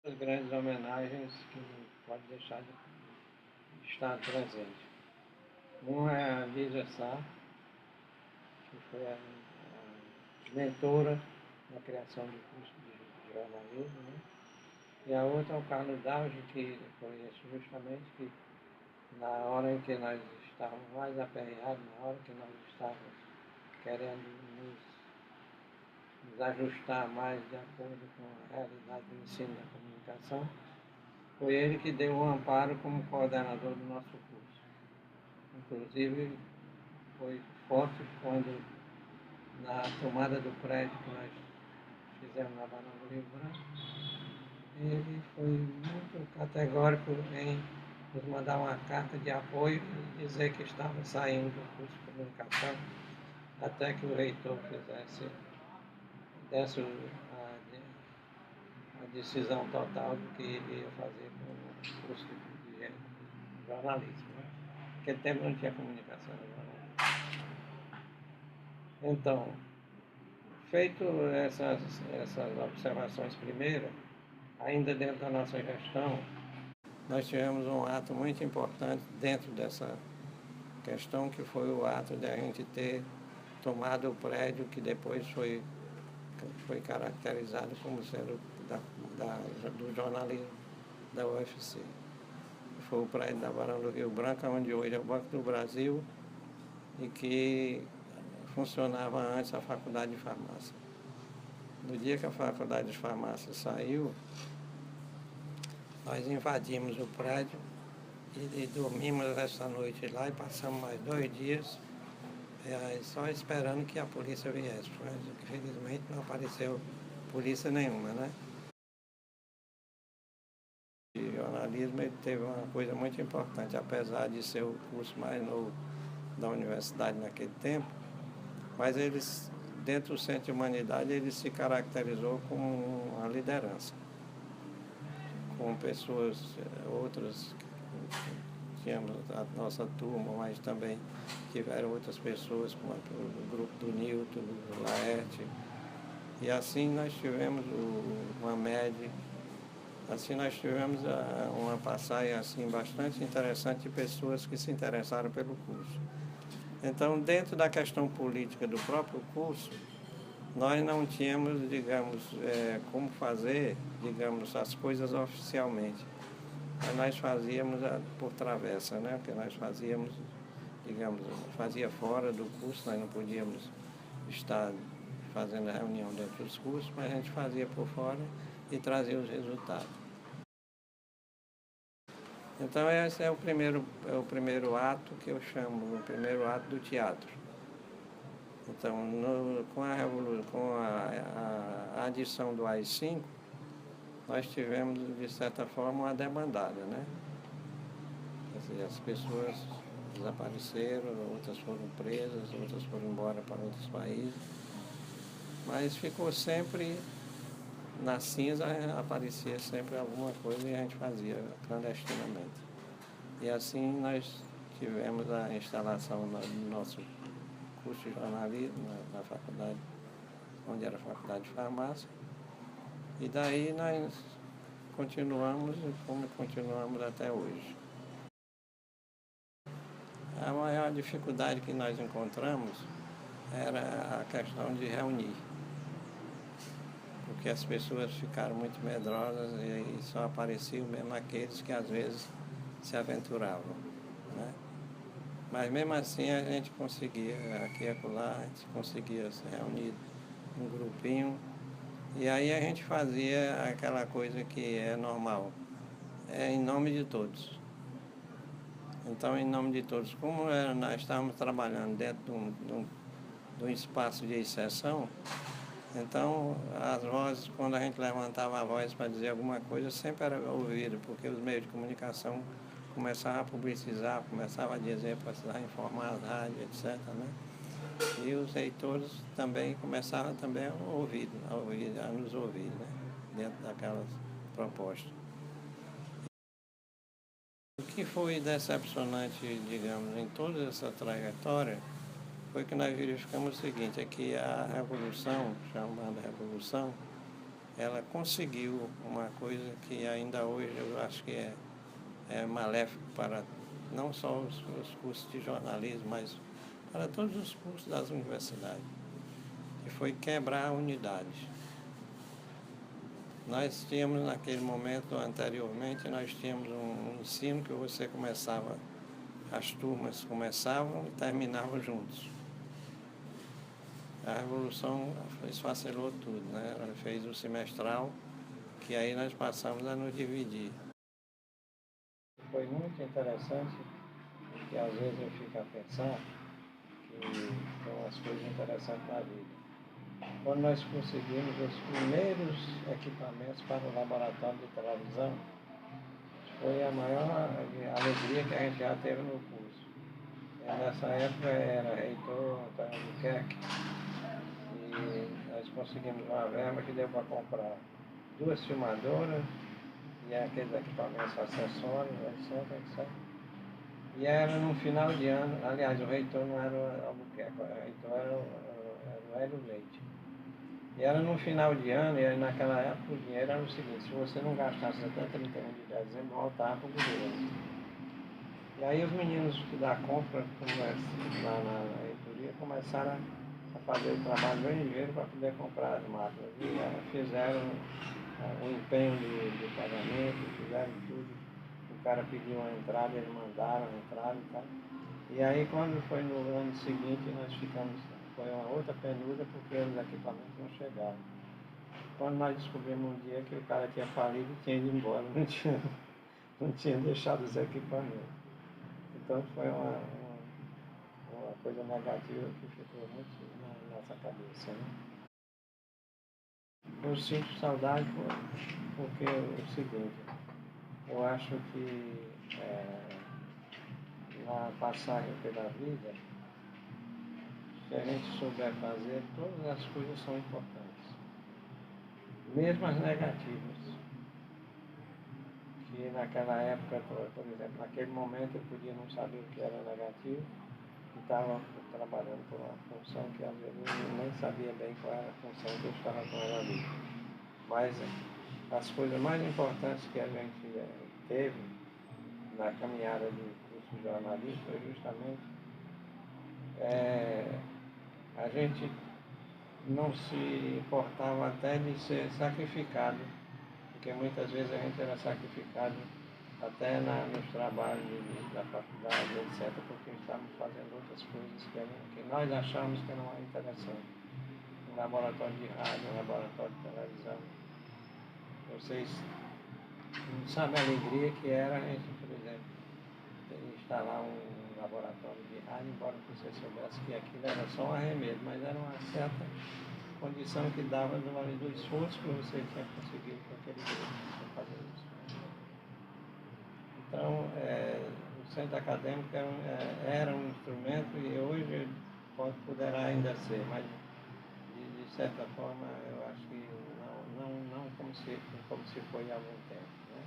As grandes homenagens que não pode deixar de estar presente. Uma é a Lígia Sá, que foi a mentora na criação do curso de jornalismo, né? E a outra é o Carlos Darge, que conheço justamente, que na hora em que nós estávamos mais aperreados, na hora que nós estávamos querendo nos ajustar mais de acordo com a realidade do ensino da comunicação, foi ele que deu o amparo como coordenador do nosso curso. Inclusive, foi forte quando, na tomada do prédio que nós fizemos na Barão do Rio Branco, ele foi muito categórico em nos mandar uma carta de apoio e dizer que estava saindo do curso de comunicação até que o reitor desse a decisão total do que ele ia fazer com o curso de jornalismo. Né? Naquele tempo não tinha comunicação no jornalismo. Então, feito essas observações primeiras, ainda dentro da nossa gestão, nós tivemos um ato muito importante dentro dessa questão, que foi o ato de a gente ter tomado o prédio que depois foi caracterizado como sendo do jornalismo da UFC. Foi o prédio da Barão do Rio Branco, onde hoje é o Banco do Brasil e que funcionava antes a Faculdade de Farmácia. No dia que a Faculdade de Farmácia saiu, nós invadimos o prédio e dormimos essa noite lá e passamos mais 2 dias só esperando que a polícia viesse. Mas, infelizmente, não apareceu polícia nenhuma, né? O jornalismo ele teve uma coisa muito importante, apesar de ser o curso mais novo da universidade naquele tempo, mas eles, dentro do Centro de Humanidade, ele se caracterizou como uma liderança, com pessoas, outras, tínhamos a nossa turma, mas também tiveram outras pessoas, como o grupo do Newton, do Laerte, e assim nós tivemos uma média. Assim nós tivemos uma passagem assim, bastante interessante de pessoas que se interessaram pelo curso. Então, dentro da questão política do próprio curso, nós não tínhamos, digamos, como fazer, digamos, as coisas oficialmente. Mas nós fazíamos por travessa, né? Porque nós fazíamos, digamos, fazia fora do curso, nós não podíamos estar fazendo a reunião dentro dos cursos, mas a gente fazia por fora e trazia os resultados. Então esse é o primeiro ato que eu chamo, o primeiro ato do teatro. Então, com a adição do AI-5, nós tivemos, de certa forma, uma demandada, né? As pessoas desapareceram, outras foram presas, outras foram embora para outros países, mas ficou sempre na cinza, aparecia sempre alguma coisa e a gente fazia clandestinamente. E assim nós tivemos a instalação do nosso curso de jornalismo na faculdade, onde era a Faculdade de Farmácia, e daí nós continuamos como continuamos até hoje. A maior dificuldade que nós encontramos era a questão de reunir, porque as pessoas ficaram muito medrosas e só apareciam mesmo aqueles que às vezes se aventuravam, né? Mas mesmo assim a gente conseguia, aqui e acolá, a gente conseguia se reunir um grupinho, e aí a gente fazia aquela coisa que é normal, em nome de todos. Então, em nome de todos, como nós estávamos trabalhando dentro de um espaço de exceção, então as vozes, quando a gente levantava a voz para dizer alguma coisa, sempre era ouvido, porque os meios de comunicação começavam a publicizar, começavam a dizer, para informar as rádios, etc., né? E os reitores também começaram também a nos ouvir, né? Dentro daquelas propostas. O que foi decepcionante, digamos, em toda essa trajetória, foi que nós verificamos o seguinte, é que a revolução, chamada revolução, ela conseguiu uma coisa que ainda hoje eu acho que é maléfico para não só os cursos de jornalismo, mas para todos os cursos das universidades, que foi quebrar a unidade. Nós tínhamos naquele momento, anteriormente, nós tínhamos um ensino que você começava, as turmas começavam e terminavam juntos. A Revolução esfacelou tudo, né? Ela fez o semestral, que aí nós passamos a nos dividir. Foi muito interessante, porque às vezes eu fico a pensar que tem umas coisas interessantes na vida. Quando nós conseguimos os primeiros equipamentos para o laboratório de televisão, foi a maior alegria que a gente já teve no curso. Nessa época era reitor Antônio Albuquerque e nós conseguimos uma verba que deu para comprar 2 filmadoras e aqueles equipamentos acessórios, etc. E era no final de ano, aliás, o reitor não era o Albuquerque, o reitor era o Hélio Leite. E era no final de ano, e naquela época o dinheiro era o seguinte: se você não gastasse até 31 de dezembro, voltava para o governo. E aí os meninos da compra, na reitoria, começaram a fazer o trabalho bem ligeiro para poder comprar as máquinas. E fizeram o empenho de pagamento, fizeram tudo. O cara pediu uma entrada, eles mandaram a entrada e tal. E aí quando foi no ano seguinte, nós ficamos, foi uma outra penúria porque os equipamentos não chegaram. Quando nós descobrimos um dia que o cara tinha falido e tinha ido embora, não tinha deixado os equipamentos. Então foi uma coisa negativa que ficou muito na nossa cabeça, né? Eu sinto saudade porque é o seguinte, eu acho que na passagem pela vida, se a gente souber fazer, todas as coisas são importantes, mesmo as negativas. Que naquela época, por exemplo, naquele momento eu podia não saber o que era negativo e estava trabalhando por uma função que às vezes eu nem sabia bem qual era a função que eu estava com ela ali. Mas as coisas mais importantes que a gente teve na caminhada de curso de jornalismo foi justamente a gente não se importava até de ser sacrificado, porque muitas vezes a gente era sacrificado até nos trabalhos da faculdade, etc., porque estávamos fazendo outras coisas que nós achávamos que eram interessantes. Um laboratório de rádio, um laboratório de televisão. Vocês não sabem a alegria que era a gente, por exemplo, instalar um laboratório de rádio, embora você soubesse que aquilo era só um arremedo, mas era uma certa condição que dava do esforço que você tinha conseguido com aquele grupo para fazer isso. Então, o centro acadêmico era um instrumento e hoje poderá ainda ser, mas de certa forma eu acho que não como se foi há algum tempo, né?